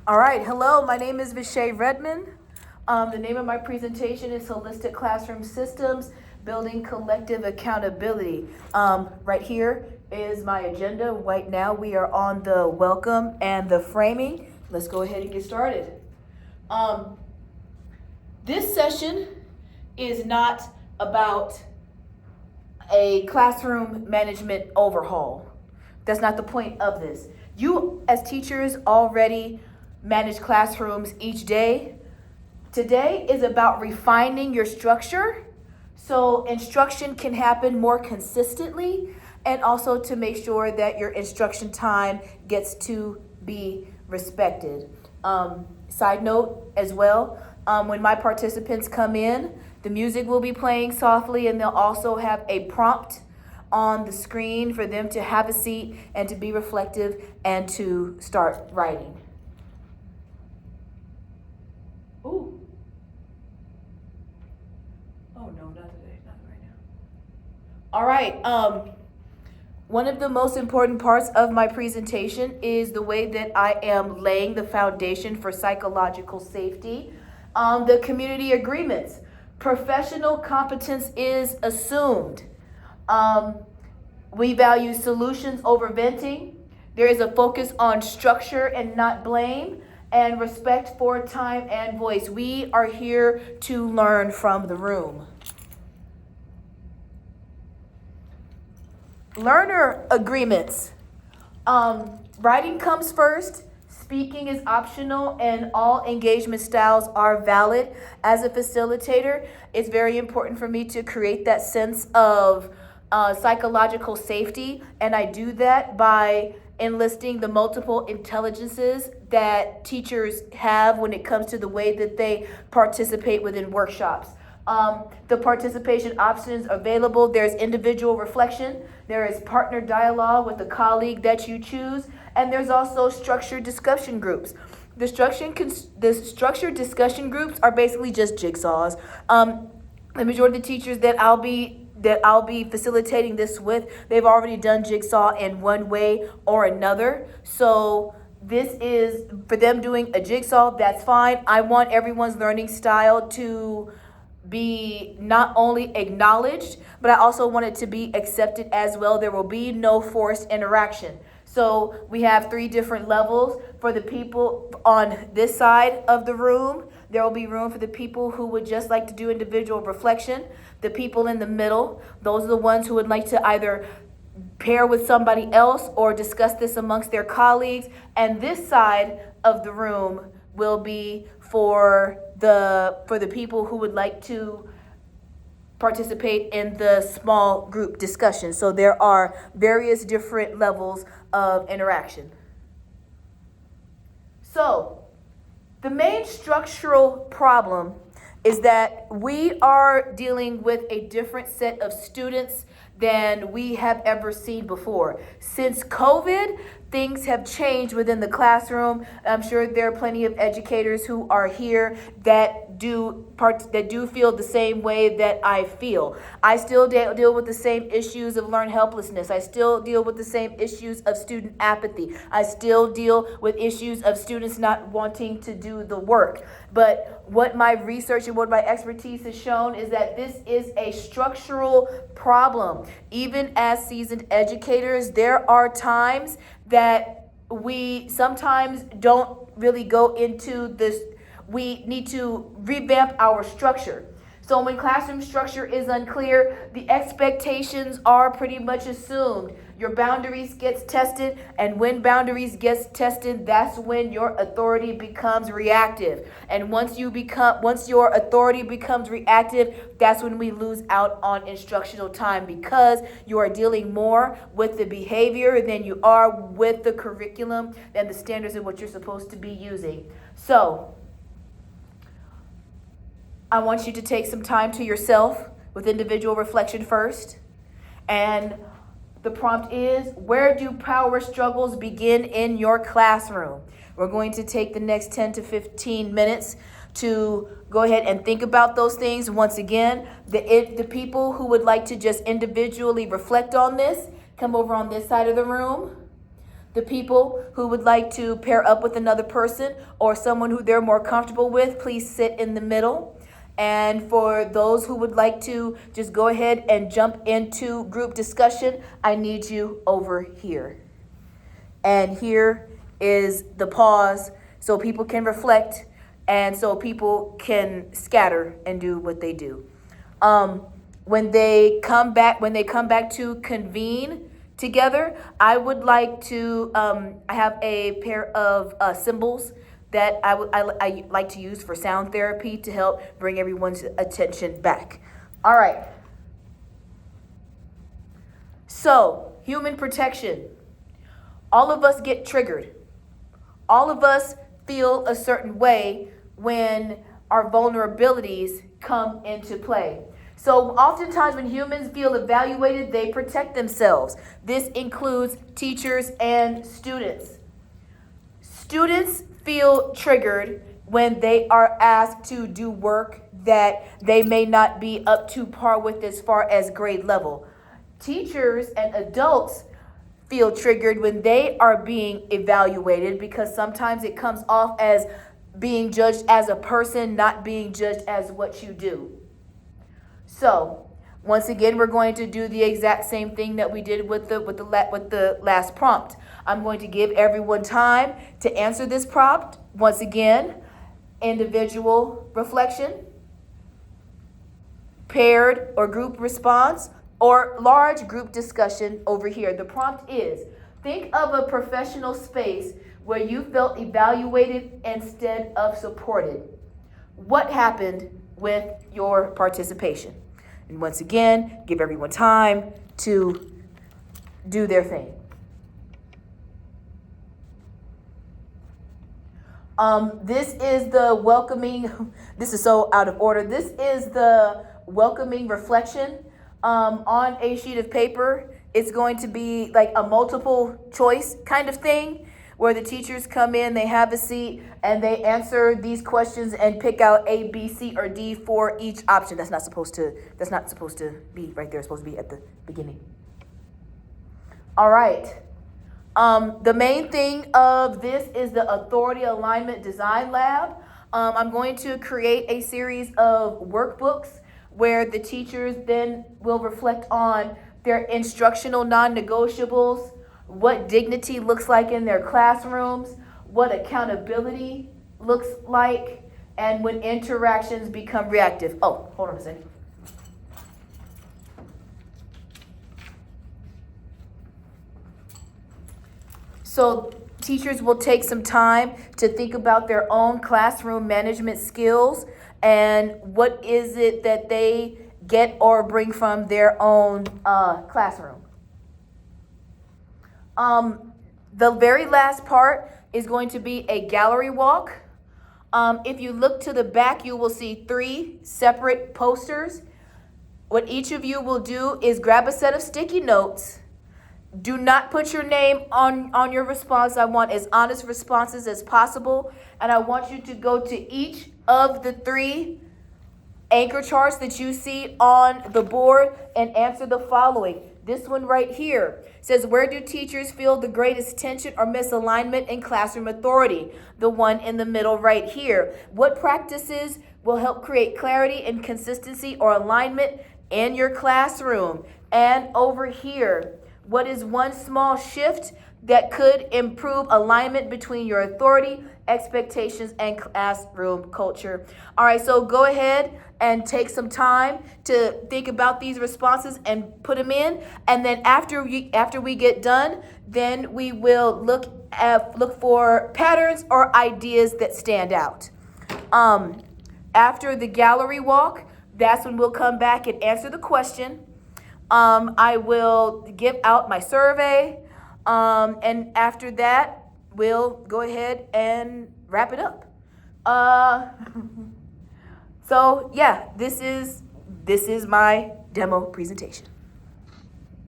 All right, hello, my name is Vishay Redmond. The name of my presentation is Holistic Classroom Systems, Building Collective Accountability. Right here is my agenda. Right now we are on the welcome and the framing. Let's go ahead and get started. This session is not about a classroom management overhaul. That's not the point of this. You as teachers already manage classrooms each day. Today is about refining your structure so instruction can happen more consistently, and also to make sure that your instruction time gets to be respected. Side note as well, when my participants come in, the music will be playing softly, and they'll also have a prompt on the screen for them to have a seat and to be reflective and to start writing. Ooh. Oh no, not today, not right now. All right. One of the most important parts of my presentation is the way that I am laying the foundation for psychological safety. The community agreements. Professional competence is assumed. We value solutions over venting. There is a focus on structure and not blame, and respect for time and voice. We are here to learn from the room. Learner agreements. Writing comes first. Speaking is optional, and all engagement styles are valid. As a facilitator, it's very important for me to create that sense of psychological safety, and I do that by enlisting the multiple intelligences that teachers have when it comes to the way that they participate within workshops. The participation options available. There's individual reflection. There is partner dialogue with the colleague that you choose. And there's also structured discussion groups. The structured discussion groups are basically just jigsaws. The majority of the teachers that I'll be facilitating this with, they've already done jigsaw in one way or another. So this is for them doing a jigsaw, that's fine. I want everyone's learning style to be not only acknowledged, but I also want it to be accepted as well. There will be no forced interaction. So we have 3 different levels. For the people on this side of the room, there will be room for the people who would just like to do individual reflection. The people in the middle, those are the ones who would like to either pair with somebody else or discuss this amongst their colleagues. And this side of the room will be for the people who would like to participate in the small group discussion. So there are various different levels of interaction. So the main structural problem is that we are dealing with a different set of students than we have ever seen before. Since COVID, things have changed within the classroom. I'm sure there are plenty of educators who are here that do feel the same way that I feel. I still deal with the same issues of learned helplessness. I still deal with the same issues of student apathy. I still deal with issues of students not wanting to do the work. But what my research and what my expertise has shown is that this is a structural problem. Even as seasoned educators, there are times that we sometimes don't really go into this. We need to revamp our structure. So when classroom structure is unclear, the expectations are pretty much assumed. Your boundaries gets tested, and when boundaries gets tested, that's when your authority becomes reactive. And once your authority becomes reactive, that's when we lose out on instructional time, because you are dealing more with the behavior than you are with the curriculum and the standards of what you're supposed to be using. So I want you to take some time to yourself with individual reflection first. And the prompt is, where do power struggles begin in your classroom? We're going to take the next 10 to 15 minutes to go ahead and think about those things. Once again, the people who would like to just individually reflect on this, come over on this side of the room. The people who would like to pair up with another person or someone who they're more comfortable with, please sit in the middle. And for those who would like to just go ahead and jump into group discussion, I need you over here. And here is the pause so people can reflect and so people can scatter and do what they do. When they come back to convene together, I would like to, I have a pair of symbols that I like to use for sound therapy to help bring everyone's attention back. All right. So, human protection. All of us get triggered. All of us feel a certain way when our vulnerabilities come into play. So oftentimes when humans feel evaluated, they protect themselves. This includes teachers and students. Students feel triggered when they are asked to do work that they may not be up to par with as far as grade level. Teachers and adults feel triggered when they are being evaluated because sometimes it comes off as being judged as a person, not being judged as what you do. So, once again, we're going to do the exact same thing that we did with the last prompt. I'm going to give everyone time to answer this prompt. Once again, individual reflection, paired or group response, or large group discussion over here. The prompt is, think of a professional space where you felt evaluated instead of supported. What happened with your participation? And once again, give everyone time to do their thing. This is the welcoming, this is so out of order. This is the welcoming reflection on a sheet of paper. It's going to be like a multiple choice kind of thing where the teachers come in, they have a seat, and they answer these questions and pick out A, B, C, or D for each option. That's not supposed to be right there. It's supposed to be at the beginning. All right. The main thing of this is the Authority Alignment Design Lab. I'm going to create a series of workbooks where the teachers then will reflect on their instructional non-negotiables, what dignity looks like in their classrooms, what accountability looks like, and when interactions become reactive. Oh, hold on a second. So teachers will take some time to think about their own classroom management skills and what is it that they get or bring from their own classroom. The very last part is going to be a gallery walk. If you look to the back, you will see 3 separate posters. What each of you will do is grab a set of sticky notes. Do not put your name on your response. I want as honest responses as possible. And I want you to go to each of the 3 anchor charts that you see on the board and answer the following. This one right here says, where do teachers feel the greatest tension or misalignment in classroom authority? The one in the middle right here. What practices will help create clarity and consistency or alignment in your classroom? And over here, what is one small shift that could improve alignment between your authority, expectations, and classroom culture? All right, so go ahead and take some time to think about these responses and put them in. And then after we get done, then we will look for patterns or ideas that stand out. After the gallery walk, that's when we'll come back and answer the question. I will give out my survey, and after that, we'll go ahead and wrap it up. So yeah, this is my demo presentation.